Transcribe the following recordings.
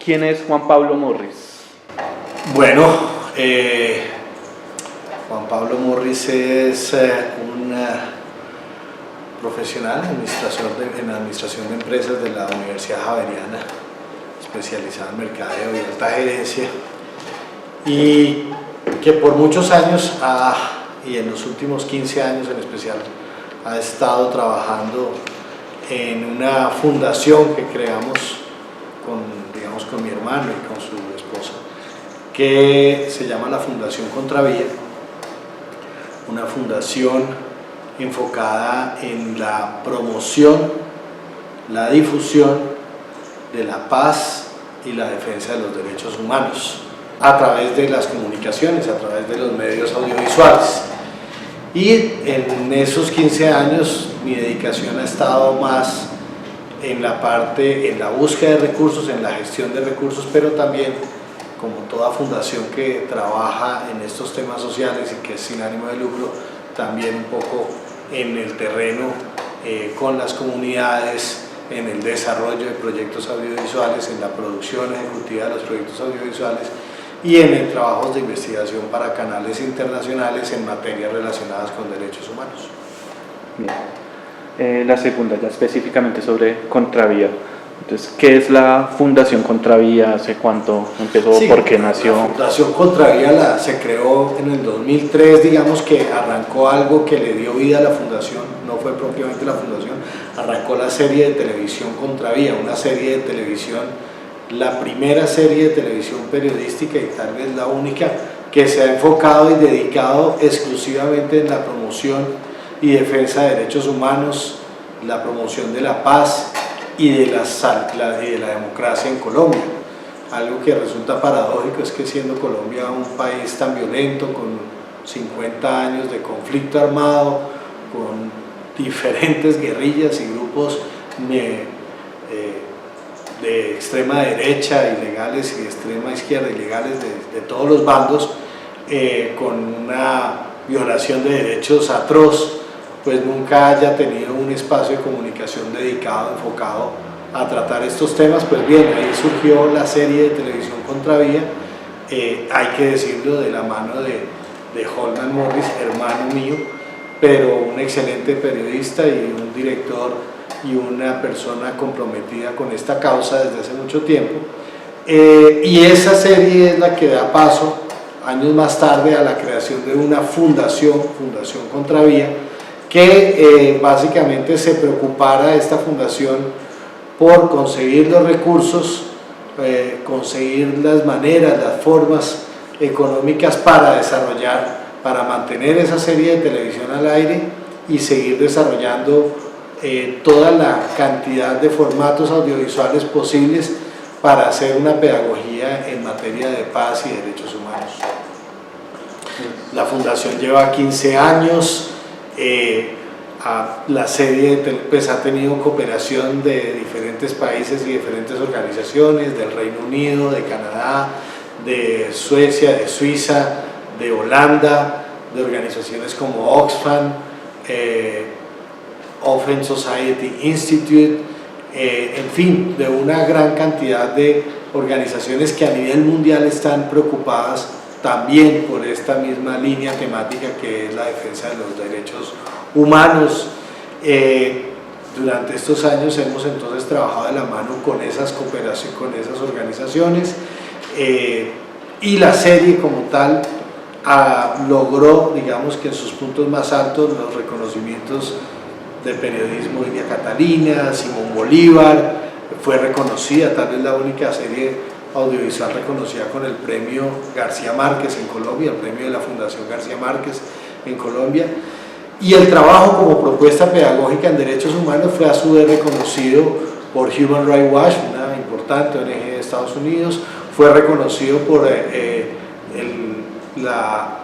¿Quién es Juan Pablo Morris? Bueno, Juan Pablo Morris es un profesional en administración de empresas de la Universidad Javeriana, especializado en mercadeo y alta gerencia, y que por muchos años, y en los últimos 15 años en especial, ha estado trabajando en una fundación que creamos con mi hermano y con su esposa, que se llama la Fundación Contravía, una fundación enfocada en la promoción, la difusión de la paz y la defensa de los derechos humanos a través de las comunicaciones, a través de los medios audiovisuales. Y en esos 15 años mi dedicación ha estado más en la búsqueda de recursos, en la gestión de recursos, pero también, como toda fundación que trabaja en estos temas sociales y que es sin ánimo de lucro, también un poco en el terreno con las comunidades, en el desarrollo de proyectos audiovisuales, en la producción ejecutiva de los proyectos audiovisuales y en el trabajo de investigación para canales internacionales en materias relacionadas con derechos humanos. Bien. La segunda, ya específicamente sobre Contravía. Entonces, ¿qué es la Fundación Contravía? ¿Hace cuánto empezó? Sí, ¿por qué nació? La Fundación Contravía se creó en el 2003, digamos que arrancó algo que le dio vida a la fundación, no fue propiamente la fundación, arrancó la serie de televisión Contravía, una serie de televisión, la primera serie de televisión periodística y tal vez la única que se ha enfocado y dedicado exclusivamente en la promoción y defensa de derechos humanos, la promoción de la paz y de la democracia en Colombia. Algo que resulta paradójico es que siendo Colombia un país tan violento, con 50 años de conflicto armado, con diferentes guerrillas y grupos de extrema derecha ilegales y de extrema izquierda ilegales de todos los bandos, con una violación de derechos atroz, pues nunca haya tenido un espacio de comunicación dedicado, enfocado a tratar estos temas. Pues bien, ahí surgió la serie de televisión Contravía, hay que decirlo, de la mano de Holman Morris, hermano mío, pero un excelente periodista y un director y una persona comprometida con esta causa desde hace mucho tiempo, y esa serie es la que da paso años más tarde a la creación de una Fundación Contravía, que básicamente se preocupara esta fundación por conseguir los recursos, conseguir las maneras, las formas económicas para desarrollar, para mantener esa serie de televisión al aire y seguir desarrollando toda la cantidad de formatos audiovisuales posibles para hacer una pedagogía en materia de paz y derechos humanos. La fundación lleva 15 años, la serie pues ha tenido cooperación de diferentes países y diferentes organizaciones, del Reino Unido, de Canadá, de Suecia, de Suiza, de Holanda, de organizaciones como Oxfam, Open Society Institute, en fin, de una gran cantidad de organizaciones que a nivel mundial están preocupadas también por esta misma línea temática que es la defensa de los derechos humanos. Durante estos años hemos entonces trabajado de la mano con esas cooperaciones, con esas organizaciones, y la serie como tal logró, digamos que en sus puntos más altos, los reconocimientos de periodismo India Catalina, Simón Bolívar, fue reconocida, tal vez la única serie audiovisual reconocida con el premio García Márquez en Colombia, el premio de la Fundación García Márquez en Colombia, y el trabajo como propuesta pedagógica en derechos humanos fue a su vez reconocido por Human Rights Watch, una importante ONG de Estados Unidos, fue reconocido por la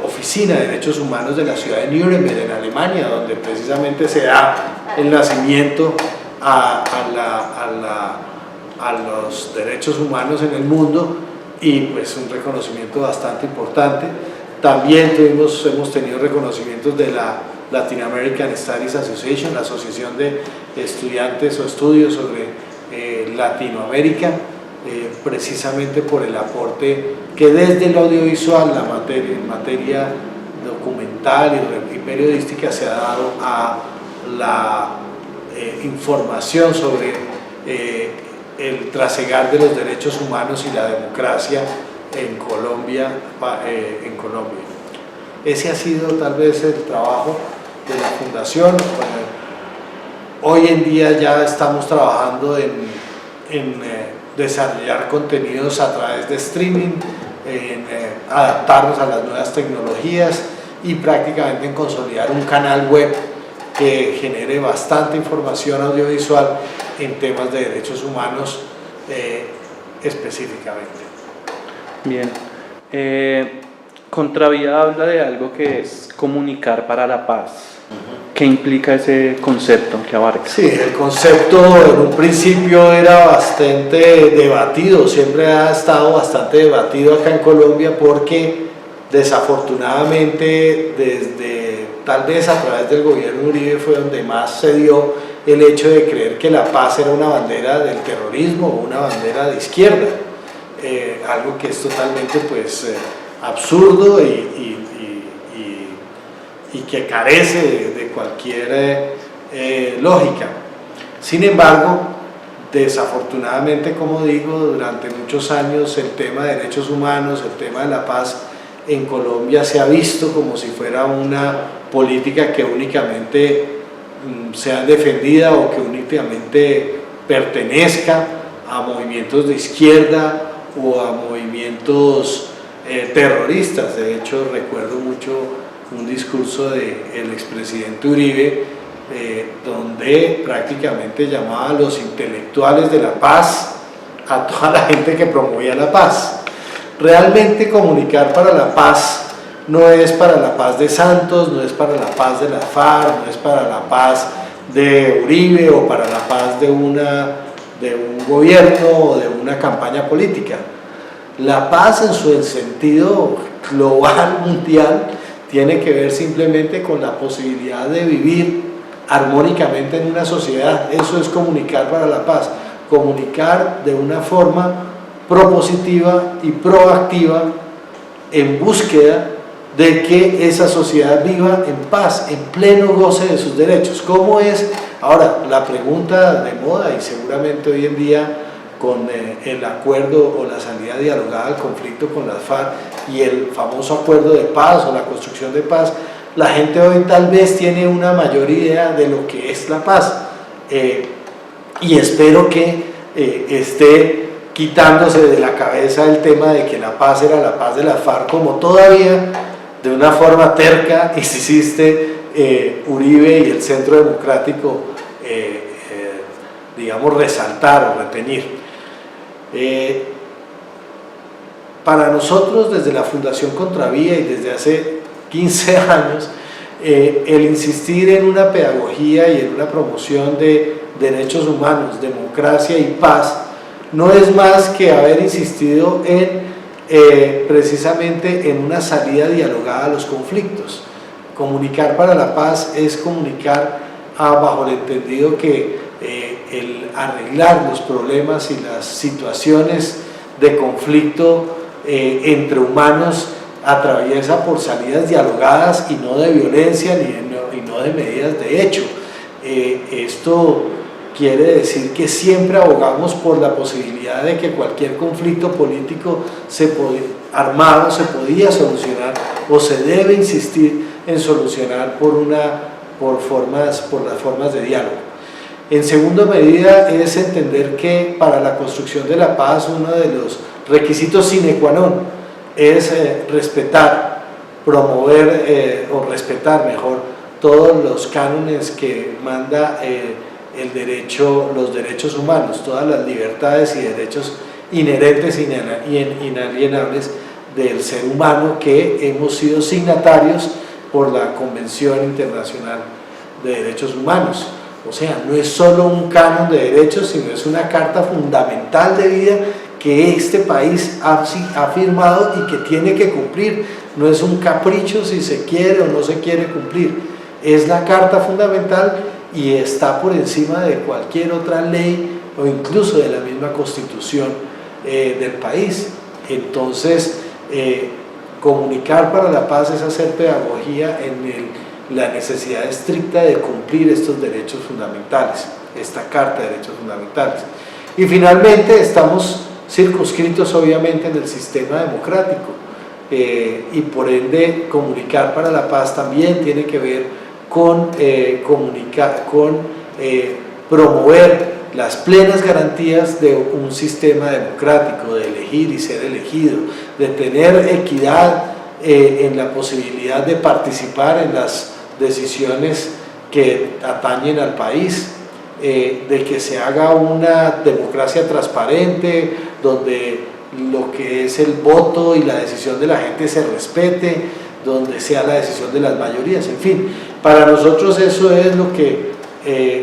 Oficina de Derechos Humanos de la ciudad de Nuremberg en Alemania, donde precisamente se da el nacimiento a los derechos humanos en el mundo, y pues un reconocimiento bastante importante. También hemos tenido reconocimientos de la Latin American Studies Association, la asociación de estudiantes o estudios sobre Latinoamérica, precisamente por el aporte que desde el audiovisual, en materia documental y periodística, se ha dado a la información sobre el trasegar de los derechos humanos y la democracia en Colombia. Ese ha sido tal vez el trabajo de la Fundación. Hoy en día ya estamos trabajando en desarrollar contenidos a través de streaming, en adaptarnos a las nuevas tecnologías y prácticamente en consolidar un canal web que genere bastante información audiovisual en temas de derechos humanos específicamente. Bien. Contravía habla de algo que es comunicar para la paz. ¿Qué implica ese concepto que abarca? Sí, el concepto en un principio era bastante debatido, siempre ha estado bastante debatido acá en Colombia porque desafortunadamente tal vez a través del gobierno Uribe fue donde más se dio el hecho de creer que la paz era una bandera del terrorismo o una bandera de izquierda, algo que es totalmente absurdo y que carece de cualquier lógica. Sin embargo, desafortunadamente, como digo, durante muchos años el tema de derechos humanos, el tema de la paz en Colombia se ha visto como si fuera una política que únicamente sea defendida o que únicamente pertenezca a movimientos de izquierda o a movimientos terroristas. De hecho, recuerdo mucho un discurso del expresidente Uribe donde prácticamente llamaba a los intelectuales de la paz a toda la gente que promovía la paz. Realmente comunicar para la paz no es para la paz de Santos, no es para la paz de la FARC, no es para la paz de Uribe o para la paz de un gobierno o de una campaña política. La paz en su sentido global, mundial, tiene que ver simplemente con la posibilidad de vivir armónicamente en una sociedad. Eso es comunicar para la paz, comunicar de una forma propositiva y proactiva en búsqueda de que esa sociedad viva en paz, en pleno goce de sus derechos. ¿Cómo es? Ahora, la pregunta de moda, y seguramente hoy en día con el acuerdo o la salida dialogada al conflicto con las FARC y el famoso acuerdo de paz o la construcción de paz, la gente hoy tal vez tiene una mayor idea de lo que es la paz, y espero que esté quitándose de la cabeza el tema de que la paz era la paz de la FARC, como todavía de una forma terca insiste Uribe y el Centro Democrático digamos resaltar o retener. Para nosotros desde la Fundación Contravía y desde hace 15 años el insistir en una pedagogía y en una promoción de derechos humanos, democracia y paz no es más que haber insistido en precisamente en una salida dialogada a los conflictos. Comunicar para la paz es comunicar bajo el entendido que el arreglar los problemas y las situaciones de conflicto entre humanos atraviesa por salidas dialogadas y no de violencia y no de medidas de hecho. Esto quiere decir que siempre abogamos por la posibilidad de que cualquier conflicto político armado se podía solucionar o se debe insistir en solucionar por las formas de diálogo. En segunda medida es entender que para la construcción de la paz uno de los requisitos sine qua non es respetar, promover o respetar mejor todos los cánones que manda los derechos humanos, todas las libertades y derechos inherentes e inalienables del ser humano que hemos sido signatarios por la Convención Internacional de Derechos Humanos. O sea, no es solo un canon de derechos, sino es una carta fundamental de vida que este país ha firmado y que tiene que cumplir. No es un capricho si se quiere o no se quiere cumplir. Es la carta fundamental y está por encima de cualquier otra ley o incluso de la misma Constitución del país. Entonces, comunicar para la paz es hacer pedagogía en la necesidad estricta de cumplir estos derechos fundamentales, esta Carta de Derechos Fundamentales. Y finalmente estamos circunscritos obviamente en el sistema democrático, y por ende comunicar para la paz también tiene que ver con promover las plenas garantías de un sistema democrático, de elegir y ser elegido, de tener equidad en la posibilidad de participar en las decisiones que atañen al país, de que se haga una democracia transparente, donde lo que es el voto y la decisión de la gente se respete, donde sea la decisión de las mayorías, en fin. Para nosotros eso es lo que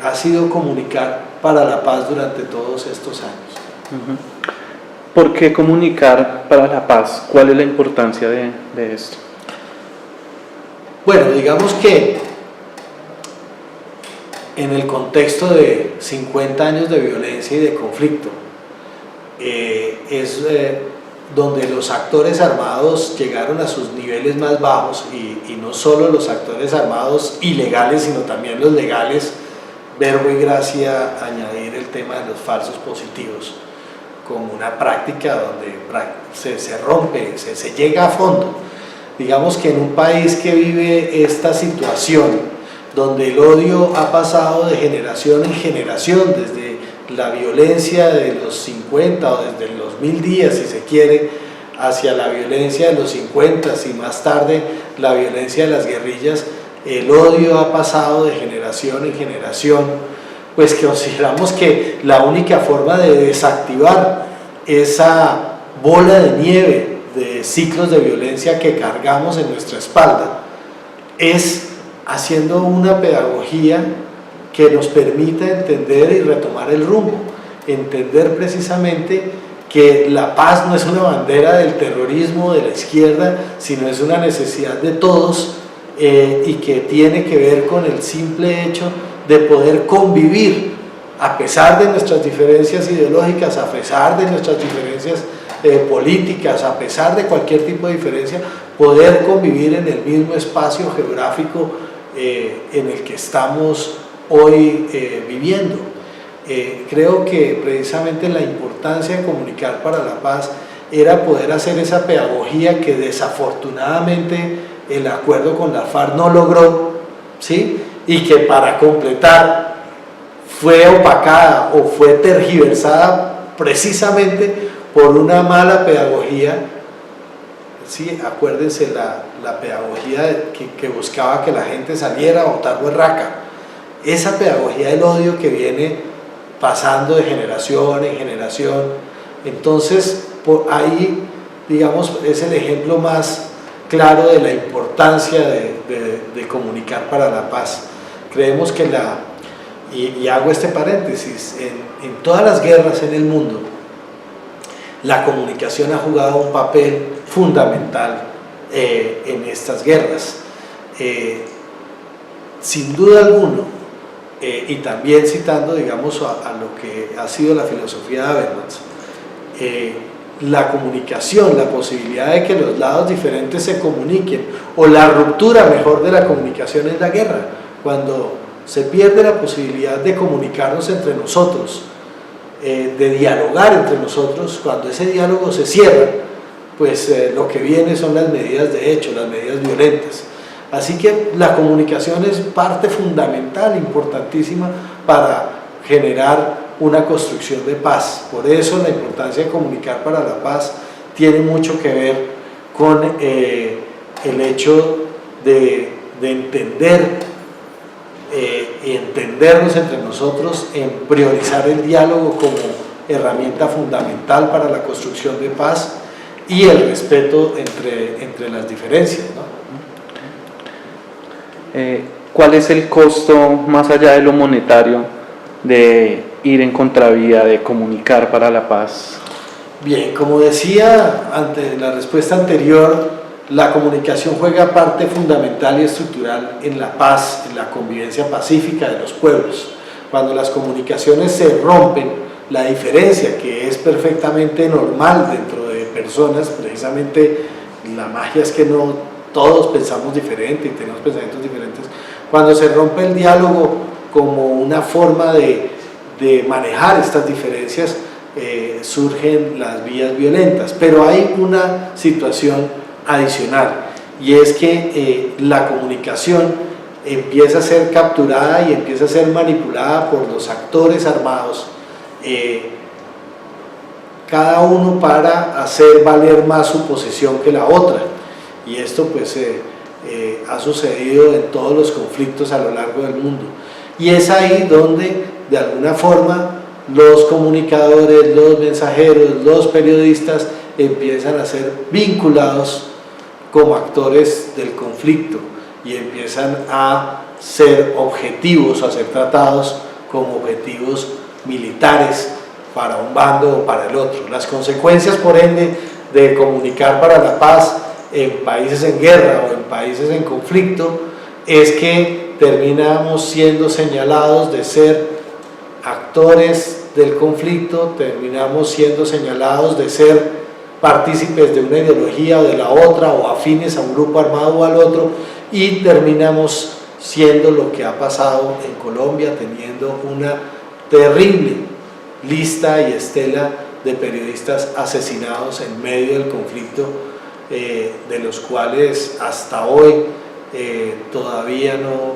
ha sido comunicar para la paz durante todos estos años. ¿Por qué comunicar para la paz? ¿Cuál es la importancia de esto? Bueno, digamos que en el contexto de 50 años de violencia y de conflicto, es donde los actores armados llegaron a sus niveles más bajos, y no solo los actores armados ilegales, sino también los legales. Verbo y gracia añadir el tema de los falsos positivos como una práctica donde se rompe, se llega a fondo. Digamos que en un país que vive esta situación, donde el odio ha pasado de generación en generación, desde la violencia de los 50 o desde los 1000 días, si se quiere, hacia la violencia de los 50 y más tarde la violencia de las guerrillas, el odio ha pasado de generación en generación, pues consideramos que la única forma de desactivar esa bola de nieve de ciclos de violencia que cargamos en nuestra espalda es haciendo una pedagogía que nos permita entender y retomar el rumbo, entender precisamente que la paz no es una bandera del terrorismo de la izquierda, sino es una necesidad de todos, y que tiene que ver con el simple hecho de poder convivir a pesar de nuestras diferencias ideológicas, a pesar de nuestras diferencias políticas, a pesar de cualquier tipo de diferencia, poder convivir en el mismo espacio geográfico en el que estamos hoy viviendo. Creo que precisamente la importancia de comunicar para la paz era poder hacer esa pedagogía que desafortunadamente el acuerdo con la FARC no logró, ¿sí? Y que para completar fue opacada o fue tergiversada precisamente por una mala pedagogía, ¿sí? Acuérdense la pedagogía que buscaba que la gente saliera a votar berraca, esa pedagogía del odio que viene pasando de generación en generación. Entonces, por ahí, digamos, es el ejemplo más claro de la importancia de comunicar para la paz. Creemos que y hago este paréntesis, en todas las guerras en el mundo, la comunicación ha jugado un papel fundamental en estas guerras. Sin duda alguna, y también citando, digamos, a lo que ha sido la filosofía de Habermas, la comunicación, la posibilidad de que los lados diferentes se comuniquen, o la ruptura mejor de la comunicación, es la guerra, cuando se pierde la posibilidad de comunicarnos entre nosotros, de dialogar entre nosotros. Cuando ese diálogo se cierra, pues lo que viene son las medidas de hecho, las medidas violentas. Así que la comunicación es parte fundamental, importantísima, para generar una construcción de paz. Por eso la importancia de comunicar para la paz tiene mucho que ver con el hecho de entender y entendernos entre nosotros, en priorizar el diálogo como herramienta fundamental para la construcción de paz y el respeto entre las diferencias, ¿no? ¿Cuál es el costo, más allá de lo monetario, de ir en contravía, de comunicar para la paz? Bien, como decía ante la respuesta anterior, la comunicación juega parte fundamental y estructural en la paz, en la convivencia pacífica de los pueblos. Cuando las comunicaciones se rompen, la diferencia, que es perfectamente normal dentro de personas. Precisamente la magia es que no todos pensamos diferente y tenemos pensamientos diferentes. Cuando se rompe el diálogo como una forma de manejar estas diferencias, surgen las vías violentas. Pero hay una situación adicional, y es que la comunicación empieza a ser capturada y empieza a ser manipulada por los actores armados, cada uno para hacer valer más su posición que la otra, y esto pues ha sucedido en todos los conflictos a lo largo del mundo, y es ahí donde de alguna forma los comunicadores, los mensajeros, los periodistas empiezan a ser vinculados como actores del conflicto y empiezan a ser objetivos, a ser tratados como objetivos militares para un bando o para el otro. Las consecuencias, por ende, de comunicar para la paz en países en guerra o en países en conflicto es que terminamos siendo señalados de ser actores del conflicto, terminamos siendo señalados de ser partícipes de una ideología o de la otra, o afines a un grupo armado o al otro, y terminamos siendo lo que ha pasado en Colombia, teniendo una terrible lista y estela de periodistas asesinados en medio del conflicto, de los cuales hasta hoy todavía no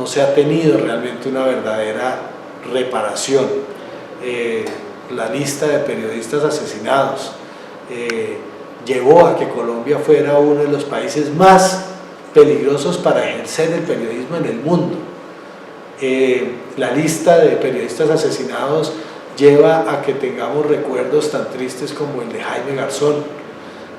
se ha tenido realmente una verdadera reparación. La lista de periodistas asesinados llevó a que Colombia fuera uno de los países más peligrosos para ejercer el periodismo en el mundo. La lista de periodistas asesinados lleva a que tengamos recuerdos tan tristes como el de Jaime Garzón.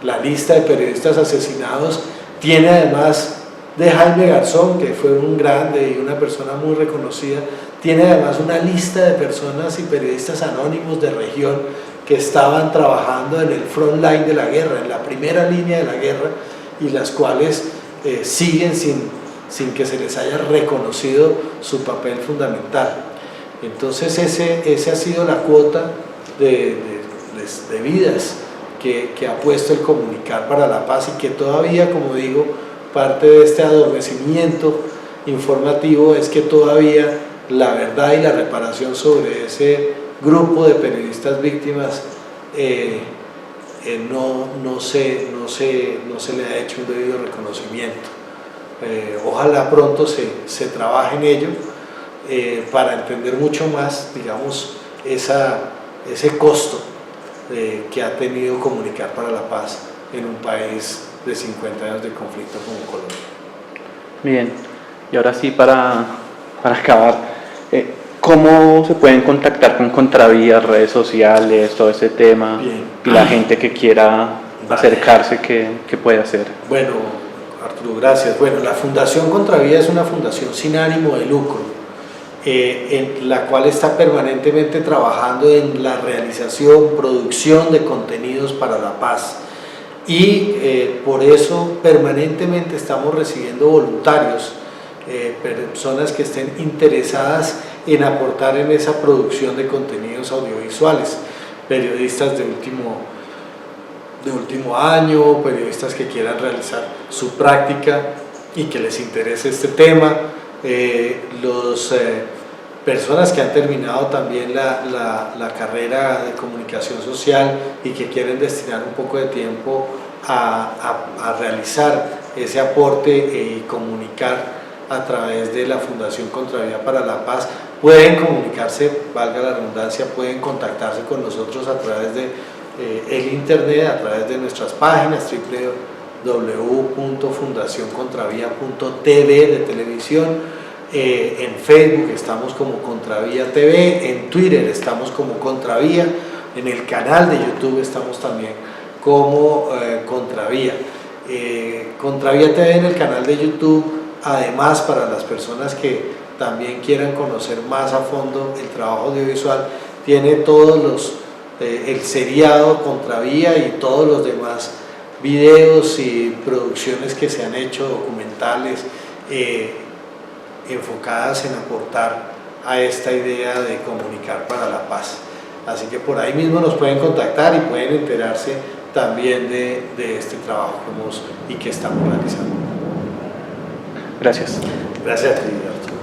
La lista de periodistas asesinados tiene, además de Jaime Garzón, que fue un grande y una persona muy reconocida, tiene además una lista de personas y periodistas anónimos de región que estaban trabajando en el front line de la guerra, en la primera línea de la guerra, y las cuales siguen sin que se les haya reconocido su papel fundamental. Entonces ese ha sido la cuota de vidas que ha puesto el comunicar para la paz, y que todavía, como digo, parte de este adormecimiento informativo es que todavía la verdad y la reparación sobre ese grupo de periodistas víctimas no se le ha hecho un debido reconocimiento. Ojalá pronto se trabaje en ello para entender mucho más, digamos, ese costo que ha tenido comunicar para la paz en un país de 50 años de conflicto como Colombia. Bien, y ahora sí, para acabar, ¿cómo se pueden contactar con Contravía, redes sociales, todo ese tema? Bien. Y la gente que quiera acercarse, ¿qué puede hacer? Bueno, Arturo, gracias. Bueno, la Fundación Contravía es una fundación sin ánimo de lucro, en la cual está permanentemente trabajando en la realización, producción de contenidos para la paz, y por eso permanentemente estamos recibiendo voluntarios, personas que estén interesadas en aportar en esa producción de contenidos audiovisuales, periodistas de último año, periodistas que quieran realizar su práctica y que les interese este tema, personas que han terminado también la carrera de comunicación social y que quieren destinar un poco de tiempo a realizar ese aporte y comunicar a través de la Fundación Contravía para la Paz. Pueden comunicarse, valga la redundancia, pueden contactarse con nosotros a través de el internet, a través de nuestras páginas www.fundacioncontravía.tv de televisión. En Facebook estamos como Contravía TV, en Twitter estamos como Contravía, en el canal de YouTube estamos también como Contravía. Contravía TV en el canal de YouTube, además, para las personas que también quieran conocer más a fondo el trabajo audiovisual, tiene todos el seriado Contravía y todos los demás videos y producciones que se han hecho, documentales, enfocadas en aportar a esta idea de comunicar para la paz. Así que por ahí mismo nos pueden contactar y pueden enterarse también de este trabajo que estamos realizando. Gracias. Gracias a ti, Alberto.